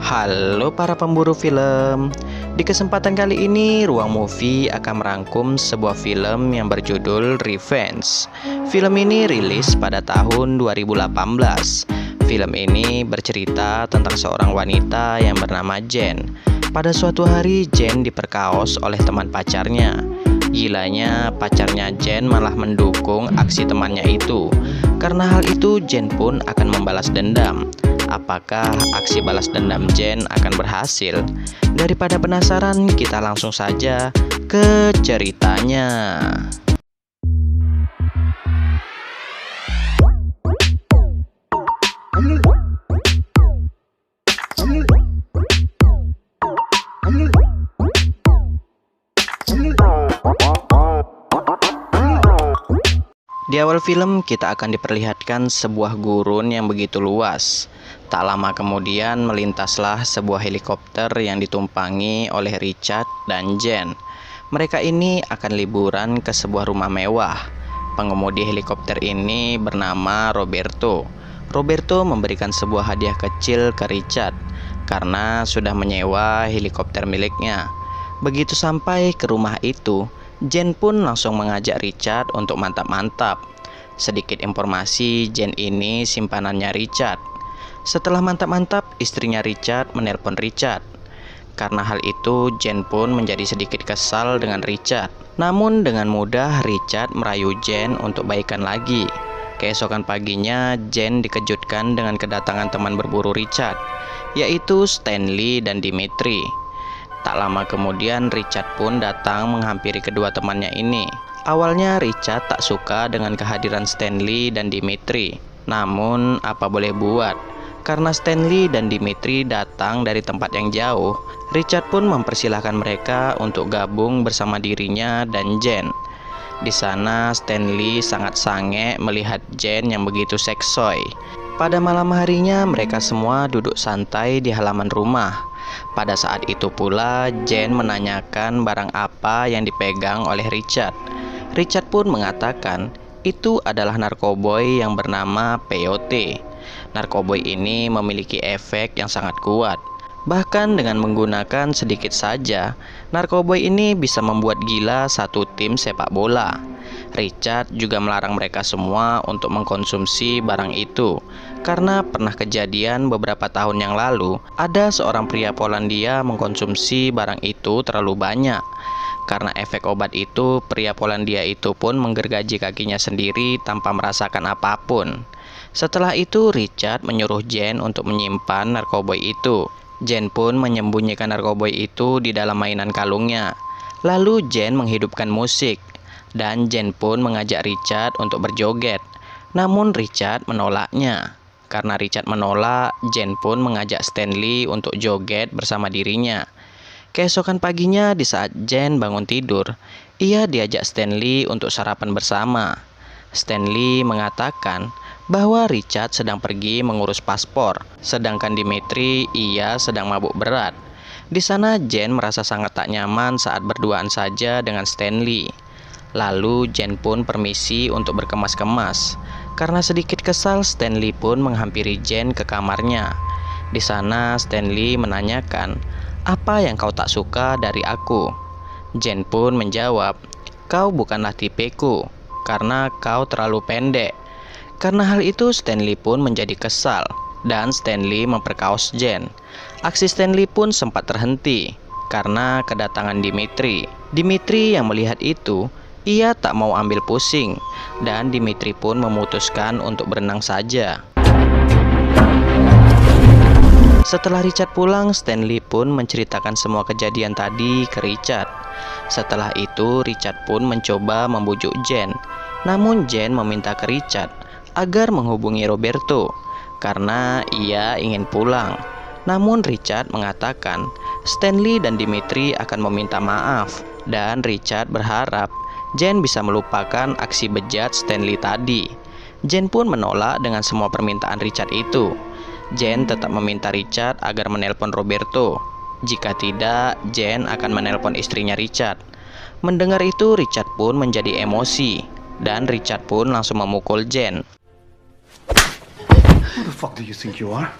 Halo para pemburu film. Di kesempatan kali ini Ruang Movie akan merangkum sebuah film yang berjudul Revenge. Film ini rilis pada tahun 2018. Film ini bercerita tentang seorang wanita yang bernama Jen. Pada suatu hari Jen diperkaos oleh teman pacarnya. Gilanya, pacarnya Jen malah mendukung aksi temannya itu. Karena hal itu Jen pun akan membalas dendam. Apakah aksi balas dendam Jen akan berhasil? Daripada penasaran, kita langsung saja ke ceritanya. Di awal film kita akan diperlihatkan sebuah gurun yang begitu luas. Tak lama kemudian melintaslah sebuah helikopter yang ditumpangi oleh Richard dan Jen. Mereka ini akan liburan ke sebuah rumah mewah. Pengemudi helikopter ini bernama Roberto. Roberto memberikan sebuah hadiah kecil ke Richard karena sudah menyewa helikopter miliknya. Begitu sampai ke rumah itu, Jen pun langsung mengajak Richard untuk mantap-mantap. Sedikit informasi, Jen ini simpanannya Richard. Setelah mantap-mantap, istrinya Richard menelpon Richard. Karena hal itu, Jen pun menjadi sedikit kesal dengan Richard. Namun dengan mudah Richard merayu Jen untuk baikan lagi. Keesokan paginya, Jen dikejutkan dengan kedatangan teman berburu Richard, yaitu Stanley dan Dimitri. Tak lama kemudian Richard pun datang menghampiri kedua temannya ini. Awalnya Richard tak suka dengan kehadiran Stanley dan Dimitri. Namun apa boleh buat, karena Stanley dan Dimitri datang dari tempat yang jauh, Richard pun mempersilahkan mereka untuk gabung bersama dirinya dan Jen. Di sana Stanley sangat sange melihat Jen yang begitu seksoi. Pada malam harinya mereka semua duduk santai di halaman rumah. Pada saat itu pula Jen menanyakan barang apa yang dipegang oleh Richard. Richard pun mengatakan itu adalah narkoboy yang bernama peyote. Narkoboy ini memiliki efek yang sangat kuat. Bahkan dengan menggunakan sedikit saja, narkoboy ini bisa membuat gila satu tim sepak bola. Richard juga melarang mereka semua untuk mengkonsumsi barang itu karena pernah kejadian beberapa tahun yang lalu ada seorang pria Polandia mengkonsumsi barang itu terlalu banyak. Karena efek obat itu, pria Polandia itu pun menggergaji kakinya sendiri tanpa merasakan apapun. Setelah itu Richard menyuruh Jen untuk menyimpan narkoboy itu. Jen pun menyembunyikan narkoboy itu di dalam mainan kalungnya. Lalu Jen menghidupkan musik. Dan Jen pun mengajak Richard untuk berjoget. Namun Richard menolaknya. Karena Richard menolak, Jen pun mengajak Stanley untuk joget bersama dirinya. Keesokan paginya di saat Jen bangun tidur, ia diajak Stanley untuk sarapan bersama. Stanley mengatakan bahwa Richard sedang pergi mengurus paspor, sedangkan Dimitri ia sedang mabuk berat. Di sana Jen merasa sangat tak nyaman saat berduaan saja dengan Stanley. Lalu Jen pun permisi untuk berkemas-kemas. Karena sedikit kesal, Stanley pun menghampiri Jen ke kamarnya. Di sana Stanley menanyakan, "Apa yang kau tak suka dari aku?" Jen pun menjawab, "Kau bukanlah tipeku, karena kau terlalu pendek." Karena hal itu Stanley pun menjadi kesal, dan Stanley memperkaos Jen. Aksi Stanley pun sempat terhenti, karena kedatangan Dimitri. Dimitri yang melihat itu, ia tak mau ambil pusing, dan Dimitri pun memutuskan untuk berenang saja. Setelah Richard pulang, Stanley pun menceritakan semua kejadian tadi ke Richard. Setelah itu, Richard pun mencoba membujuk Jen. Namun Jen meminta ke Richard agar menghubungi Roberto karena ia ingin pulang. Namun Richard mengatakan Stanley dan Dimitri akan meminta maaf, dan Richard berharap Jen bisa melupakan aksi bejat Stanley tadi. Jen pun menolak dengan semua permintaan Richard itu. Jen tetap meminta Richard agar menelpon Roberto. Jika tidak, Jen akan menelpon istrinya Richard. Mendengar itu, Richard pun menjadi emosi, dan Richard pun langsung memukul Jen. Who the fuck do you think you are?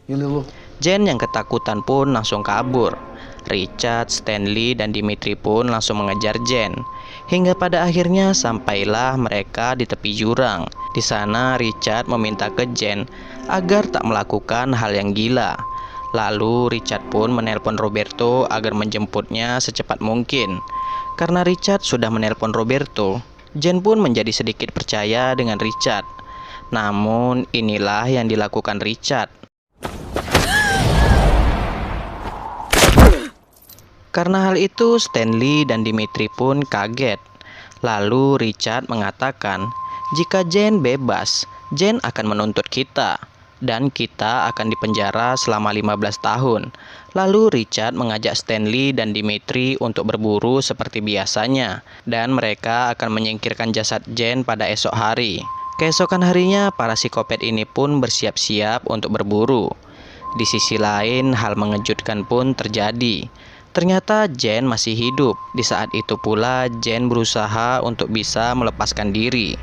You little... Jen yang ketakutan pun langsung kabur. Richard, Stanley, dan Dimitri pun langsung mengejar Jen. Hingga pada akhirnya sampailah mereka di tepi jurang. Di sana Richard meminta ke Jen agar tak melakukan hal yang gila. Lalu Richard pun menelpon Roberto agar menjemputnya secepat mungkin. Karena Richard sudah menelpon Roberto, Jen pun menjadi sedikit percaya dengan Richard. Namun inilah yang dilakukan Richard. Karena hal itu Stanley dan Dimitri pun kaget. Lalu Richard mengatakan, jika Jen bebas, Jen akan menuntut kita dan kita akan dipenjara selama 15 tahun. Lalu Richard mengajak Stanley dan Dimitri untuk berburu seperti biasanya, dan mereka akan menyingkirkan jasad Jen pada esok hari. Keesokan harinya para psikopat ini pun bersiap-siap untuk berburu. Di sisi lain hal mengejutkan pun terjadi. Ternyata Jen masih hidup. Di saat itu pula Jen berusaha untuk bisa melepaskan diri.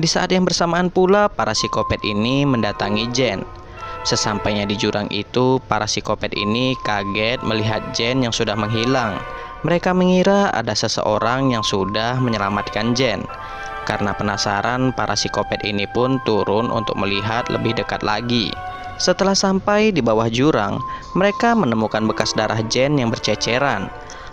Di saat yang bersamaan pula para psikopat ini mendatangi Jen. Sesampainya di jurang itu, para psikopat ini kaget melihat Jen yang sudah menghilang. Mereka mengira ada seseorang yang sudah menyelamatkan Jen. Karena penasaran, para psikopat ini pun turun untuk melihat lebih dekat lagi. Setelah sampai di bawah jurang, mereka menemukan bekas darah Jen yang berceceran.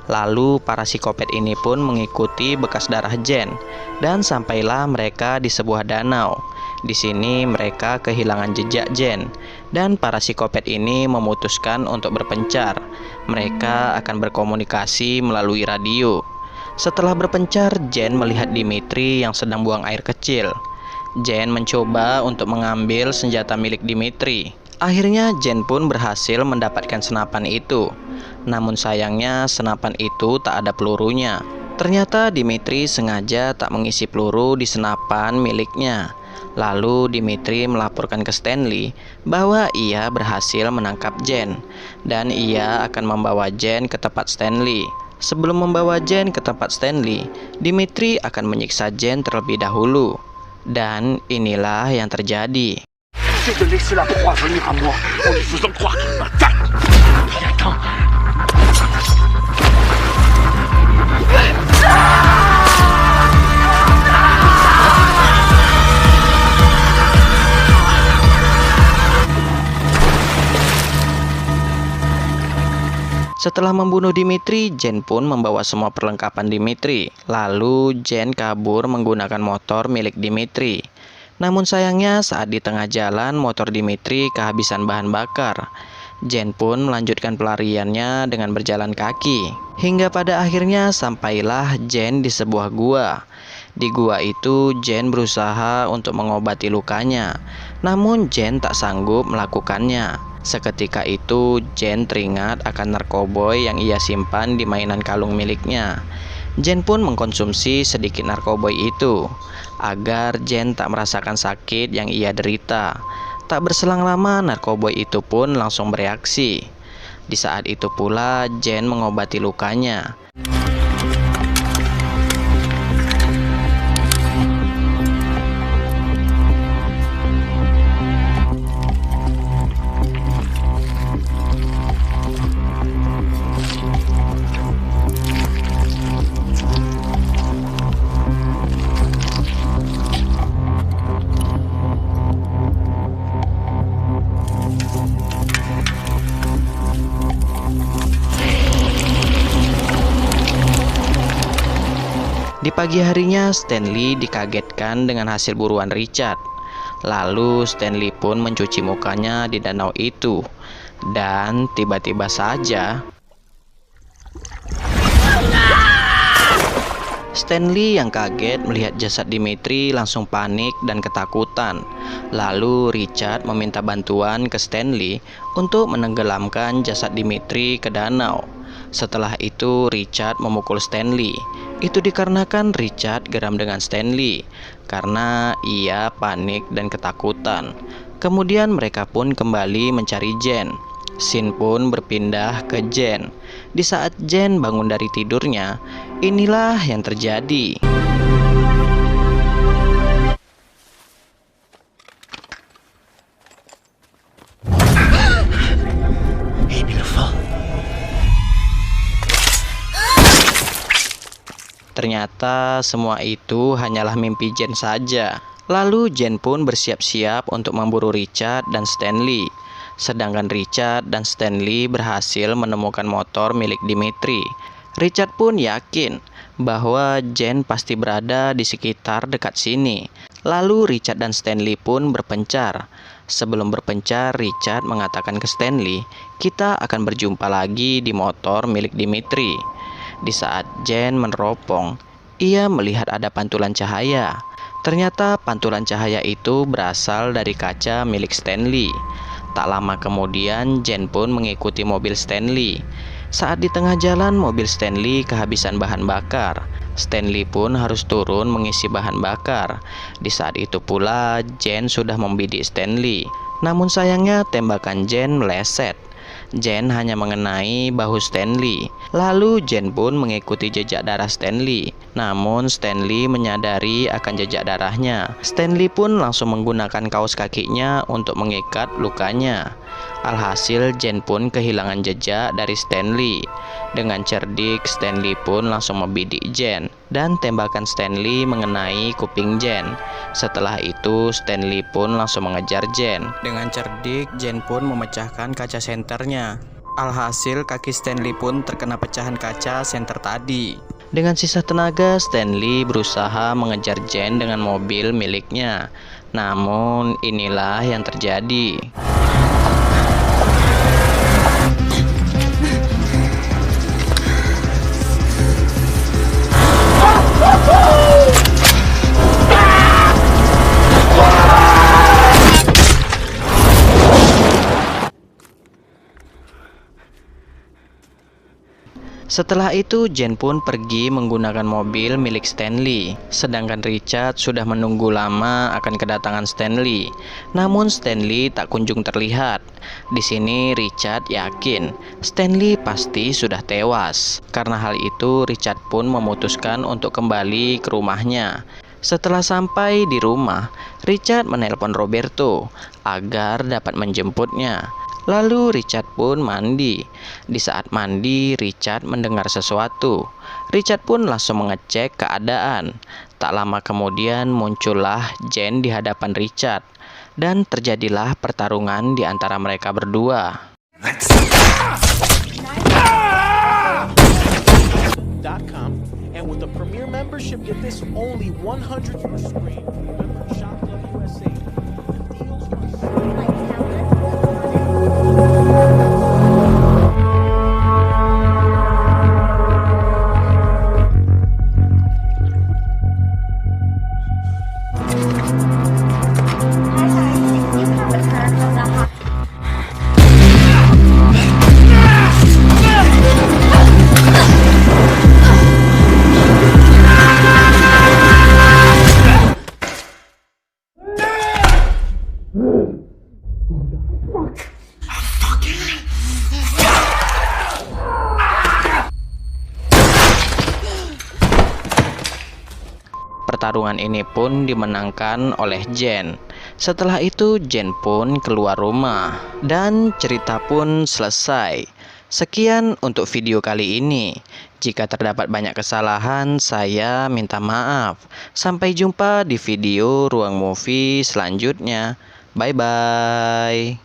Lalu para psikopat ini pun mengikuti bekas darah Jen dan sampailah mereka di sebuah danau. Di sini mereka kehilangan jejak Jen dan para psikopat ini memutuskan untuk berpencar. Mereka akan berkomunikasi melalui radio. Setelah berpencar, Jen melihat Dimitri yang sedang buang air kecil. Jen mencoba untuk mengambil senjata milik Dimitri. Akhirnya Jen pun berhasil mendapatkan senapan itu. Namun sayangnya senapan itu tak ada pelurunya. Ternyata Dimitri sengaja tak mengisi peluru di senapan miliknya. Lalu Dimitri melaporkan ke Stanley bahwa ia berhasil menangkap Jen dan ia akan membawa Jen ke tempat Stanley. Sebelum membawa Jen ke tempat Stanley, Dimitri akan menyiksa Jen terlebih dahulu. Dan inilah yang terjadi. C'est de laisser la proie venir à moi en lui faisant croire qu'il m'attaque. Puis attends. Setelah membunuh Dimitri, Jen pun membawa semua perlengkapan Dimitri. Lalu Jen kabur menggunakan motor milik Dimitri. Namun sayangnya saat di tengah jalan motor Dimitri kehabisan bahan bakar. Jen pun melanjutkan pelariannya dengan berjalan kaki. Hingga pada akhirnya sampailah Jen di sebuah gua. Di gua itu Jen berusaha untuk mengobati lukanya. Namun Jen tak sanggup melakukannya. Seketika itu Jen teringat akan narkoboy yang ia simpan di mainan kalung miliknya. Jen pun mengkonsumsi sedikit narkoboy itu agar Jen tak merasakan sakit yang ia derita. Tak berselang lama narkoboy itu pun langsung bereaksi. Di saat itu pula Jen mengobati lukanya. Di pagi harinya Stanley dikagetkan dengan hasil buruan Richard. Lalu Stanley pun mencuci mukanya di danau itu. Dan tiba-tiba saja Stanley yang kaget melihat jasad Dimitri langsung panik dan ketakutan. Lalu Richard meminta bantuan ke Stanley untuk menenggelamkan jasad Dimitri ke danau. Setelah itu Richard memukul Stanley. Itu dikarenakan Richard geram dengan Stanley karena ia panik dan ketakutan. Kemudian mereka pun kembali mencari Jen. Scene pun berpindah ke Jen. Di saat Jen bangun dari tidurnya, inilah yang terjadi. Hey, beautiful. Ternyata semua itu hanyalah mimpi Jen saja. Lalu Jen pun bersiap-siap untuk memburu Richard dan Stanley. Sedangkan Richard dan Stanley berhasil menemukan motor milik Dimitri. Richard pun yakin bahwa Jen pasti berada di sekitar dekat sini. Lalu Richard dan Stanley pun berpencar. Sebelum berpencar, Richard mengatakan ke Stanley, "Kita akan berjumpa lagi di motor milik Dimitri." Di saat Jen meneropong, ia melihat ada pantulan cahaya. Ternyata pantulan cahaya itu berasal dari kaca milik Stanley. Tak lama kemudian, Jen pun mengikuti mobil Stanley. Saat di tengah jalan, mobil Stanley kehabisan bahan bakar. Stanley pun harus turun mengisi bahan bakar. Di saat itu pula, Jen sudah membidik Stanley. Namun sayangnya tembakan Jen meleset. Jen hanya mengenai bahu Stanley. Lalu Jen pun mengikuti jejak darah Stanley. Namun Stanley menyadari akan jejak darahnya. Stanley pun langsung menggunakan kaos kakinya untuk mengikat lukanya. Alhasil Jen pun kehilangan jejak dari Stanley. Dengan cerdik, Stanley pun langsung membidik Jen, dan tembakan Stanley mengenai kuping Jen. Setelah itu Stanley pun langsung mengejar Jen. Dengan cerdik, Jen pun memecahkan kaca senternya. Alhasil kaki Stanley pun terkena pecahan kaca senter tadi. Dengan sisa tenaga, Stanley berusaha mengejar Jen dengan mobil miliknya. Namun inilah yang terjadi. Setelah itu Jen pun pergi menggunakan mobil milik Stanley. Sedangkan Richard sudah menunggu lama akan kedatangan Stanley. Namun Stanley tak kunjung terlihat. Di sini Richard yakin Stanley pasti sudah tewas. Karena hal itu Richard pun memutuskan untuk kembali ke rumahnya. Setelah sampai di rumah, Richard menelpon Roberto agar dapat menjemputnya. Lalu Richard pun mandi. Di saat mandi, Richard mendengar sesuatu. Richard pun langsung mengecek keadaan. Tak lama kemudian muncullah Jen di hadapan Richard. Dan terjadilah pertarungan di antara mereka berdua. And with the Premier membership, get this only 100 per screen. Remember, Shop Love USA. The deals are Pertarungan ini pun dimenangkan oleh Jen. Setelah itu Jen pun keluar rumah dan cerita pun selesai. Sekian untuk video kali ini. Jika terdapat banyak kesalahan, saya minta maaf. Sampai jumpa di video Ruang Movie selanjutnya. Bye bye.